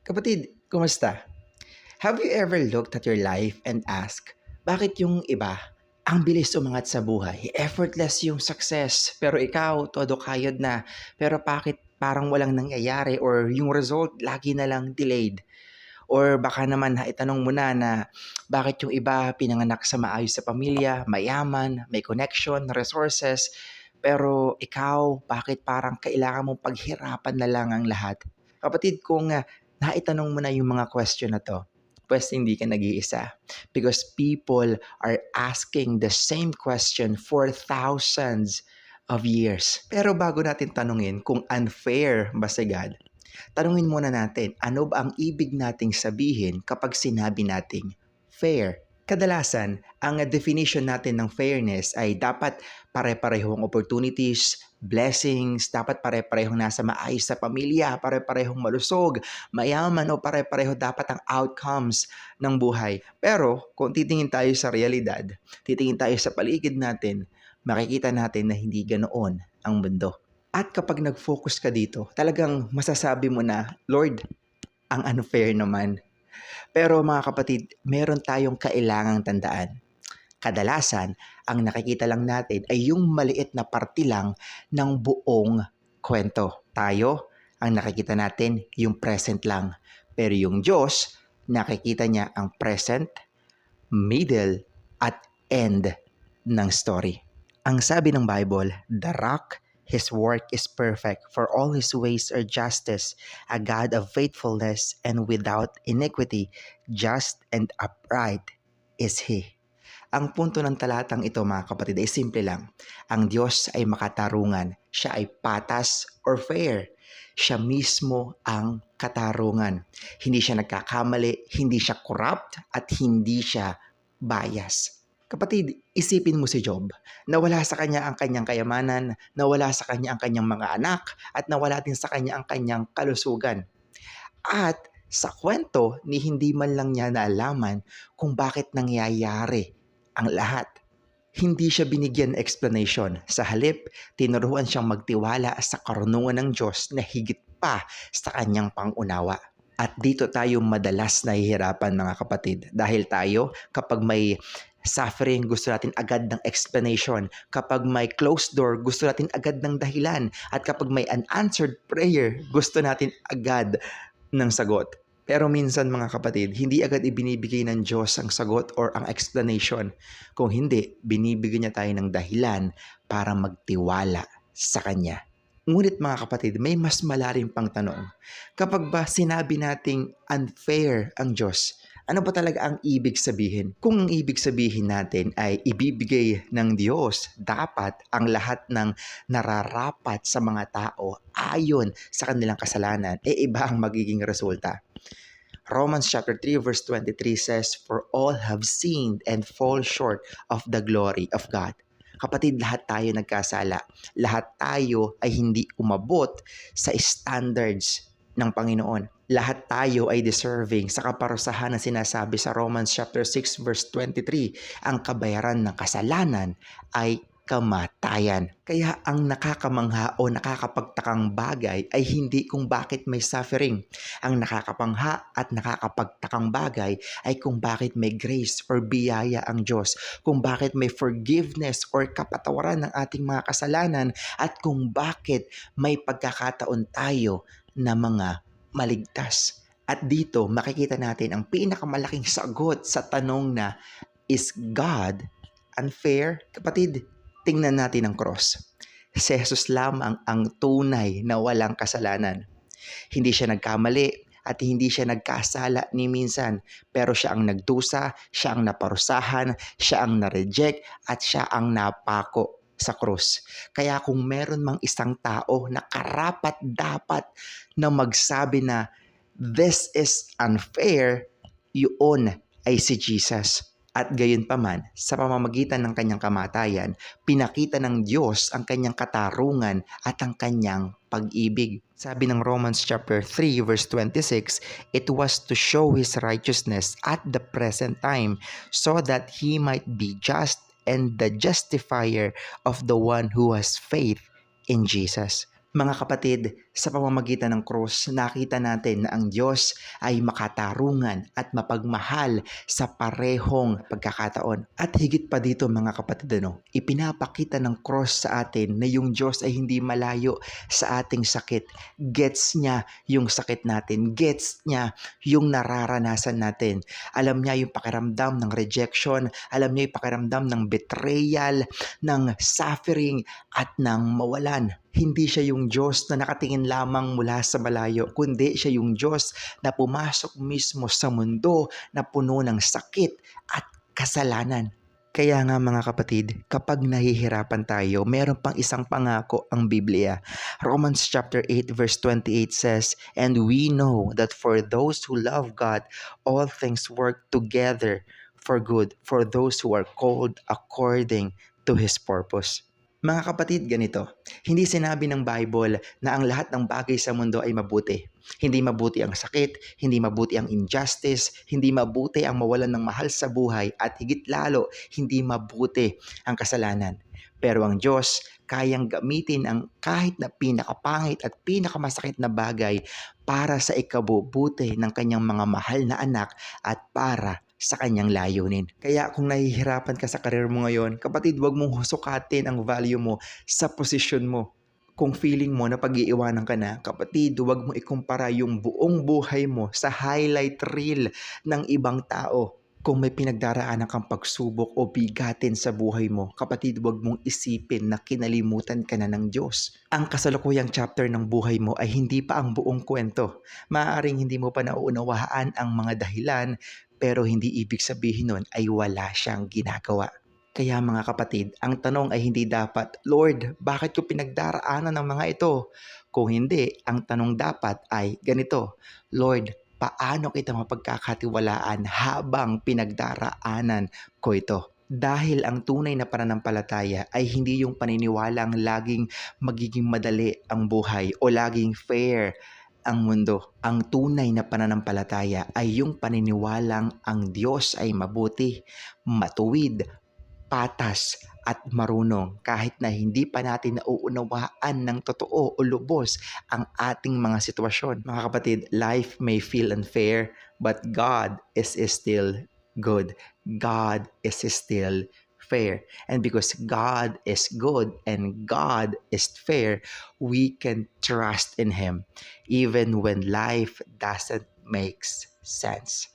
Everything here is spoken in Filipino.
Kapatid, kumusta? Have you ever looked at your life and asked, bakit yung iba, ang bilis umangat sa buhay, effortless yung success, pero ikaw, todo kayod na, pero bakit parang walang nangyayari or yung result lagi na lang delayed? Or baka naman itanong mo na bakit yung iba pinanganak sa maayos sa pamilya, mayaman, may connection, resources, pero ikaw, bakit parang kailangan mong paghirapan na lang ang lahat? Kapatid, kung naitanong mo na yung mga question na to, pues hindi ka nag-iisa. Because people are asking the same question for thousands of years. Pero bago natin tanungin kung unfair ba si God, tanungin muna natin, ano ba ang ibig nating sabihin kapag sinabi nating fair? Kadalasan, ang definition natin ng fairness ay dapat pare-parehong opportunities, blessings, dapat pare-parehong nasa maayos sa pamilya, pare-parehong malusog, mayaman o pare-pareho dapat ang outcomes ng buhay. Pero kung titingin tayo sa realidad, titingin tayo sa paligid natin, makikita natin na hindi ganoon ang mundo. At kapag nag-focus ka dito, talagang masasabi mo na, Lord, ang unfair naman. Pero mga kapatid, meron tayong kailangang tandaan. Kadalasan, ang nakikita lang natin ay yung maliit na parte lang ng buong kwento. Tayo, ang nakikita natin, yung present lang. Pero yung Diyos, nakikita niya ang present, middle, at end ng story. Ang sabi ng Bible, the rock, His work is perfect, for all His ways are justice, a God of faithfulness and without iniquity, just and upright is He. Ang punto ng talatang ito mga kapatid ay simple lang. Ang Diyos ay makatarungan. Siya ay patas or fair. Siya mismo ang katarungan. Hindi siya nagkakamali, hindi siya corrupt, at hindi siya bias. Kapatid, isipin mo si Job. Nawala sa kanya ang kanyang kayamanan, nawala sa kanya ang kanyang mga anak, at nawala din sa kanya ang kanyang kalusugan. At sa kwento ni hindi man lang niya naalaman kung bakit nangyayari ang lahat. Hindi siya binigyan ng explanation. Sa halip, tinuruan siyang magtiwala sa karunungan ng Diyos na higit pa sa kanyang pangunawa. At dito tayo madalas nahihirapan mga kapatid. Dahil tayo, kapag may suffering, gusto natin agad ng explanation. Kapag may closed door, gusto natin agad ng dahilan. At kapag may unanswered prayer, gusto natin agad ng sagot. Pero minsan mga kapatid, hindi agad ibinibigay ng Diyos ang sagot or ang explanation. Kung hindi, binibigyan niya tayo ng dahilan para magtiwala sa Kanya. Ngunit mga kapatid, may mas malalim pang tanong. Kapag ba sinabi nating unfair ang Diyos, ano ba talaga ang ibig sabihin? Kung ang ibig sabihin natin ay ibibigay ng Diyos, dapat ang lahat ng nararapat sa mga tao ayon sa kanilang kasalanan, iba ang magiging resulta. Romans chapter 3 verse 23 says, "For all have sinned and fall short of the glory of God." Kapatid, lahat tayo nagkasala. Lahat tayo ay hindi umabot sa standards ng Panginoon. Lahat tayo ay deserving sa kaparusahan na sinasabi sa Romans chapter 6 verse 23. Ang kabayaran ng kasalanan ay kamatayan. Kaya ang nakakamangha o nakakapagtakang bagay ay hindi kung bakit may suffering. Ang nakakapangha at nakakapagtakang bagay ay kung bakit may grace or biyaya ang Diyos, kung bakit may forgiveness or kapatawaran ng ating mga kasalanan, at kung bakit may pagkakataon tayo na mga maligtas. At dito makikita natin ang pinakamalaking sagot sa tanong na, is God unfair? Kapatid, tingnan natin ang cross. Si Jesus lamang ang tunay na walang kasalanan. Hindi siya nagkamali at hindi siya nagkasala ni minsan, pero siya ang nagdusa, siya ang naparusahan, siya ang na-reject, at siya ang napako sa krus. Kaya kung meron mang isang tao na karapat dapat na magsabi na this is unfair, yun ay si Jesus. At gayon pa man, sa pamamagitan ng kanyang kamatayan, pinakita ng Diyos ang kanyang katarungan at ang kanyang pag-ibig. Sabi ng Romans chapter 3 verse 26, it was to show His righteousness at the present time so that He might be just and the justifier of the one who has faith in Jesus. Mga kapatid, sa pamamagitan ng krus, nakita natin na ang Diyos ay makatarungan at mapagmahal sa parehong pagkakataon. At higit pa dito mga kapatid, ipinapakita ng krus sa atin na yung Diyos ay hindi malayo sa ating sakit. Gets niya yung sakit natin. Gets niya yung nararanasan natin. Alam niya yung pakiramdam ng rejection. Alam niya yung pakiramdam ng betrayal, ng suffering, at ng mawalan. Hindi siya yung Diyos na nakatingin lamang mula sa malayo, kundi siya yung Diyos na pumasok mismo sa mundo na puno ng sakit at kasalanan. Kaya nga mga kapatid, kapag nahihirapan tayo, meron pang isang pangako ang Biblia. Romans chapter 8 verse 28 says, "And we know that for those who love God, all things work together for good, for those who are called according to His purpose." Mga kapatid, ganito, hindi sinabi ng Bible na ang lahat ng bagay sa mundo ay mabuti. Hindi mabuti ang sakit, hindi mabuti ang injustice, hindi mabuti ang mawalan ng mahal sa buhay, at higit lalo, hindi mabuti ang kasalanan. Pero ang Diyos, kayang gamitin ang kahit na pinakapangit at pinakamasakit na bagay para sa ikabubuti ng kanyang mga mahal na anak at para sa kanyang layunin. Kaya kung nahihirapan ka sa karir mo ngayon, kapatid, huwag mong husukatin ang value mo sa posisyon mo. Kung feeling mo na pag-iiwanan ka na, kapatid, huwag mo ikumpara yung buong buhay mo sa highlight reel ng ibang tao. Kung may pinagdaraanan kang pagsubok o bigatin sa buhay mo, kapatid, huwag mong isipin na kinalimutan ka na ng Diyos. Ang kasalukuyang chapter ng buhay mo ay hindi pa ang buong kwento. Maaaring hindi mo pa nauunawaan ang mga dahilan, pero hindi ibig sabihin nun ay wala siyang ginagawa. Kaya mga kapatid, ang tanong ay hindi dapat, "Lord, bakit ko pinagdaraanan ng mga ito?" Kung hindi, ang tanong dapat ay ganito, "Lord, paano kita mapagkakatiwalaan habang pinagdaraanan ko ito?" Dahil ang tunay na pananampalataya ay hindi yung paniniwalang laging magiging madali ang buhay o laging fair ang mundo. Ang tunay na pananampalataya ay yung paniniwalang ang Diyos ay mabuti, matuwid, patas at marunong kahit na hindi pa natin nauunawaan ng totoo o lubos ang ating mga sitwasyon. Mga kapatid, life may feel unfair, but God is still good. God is still fair. And because God is good and God is fair, we can trust in Him even when life doesn't make sense.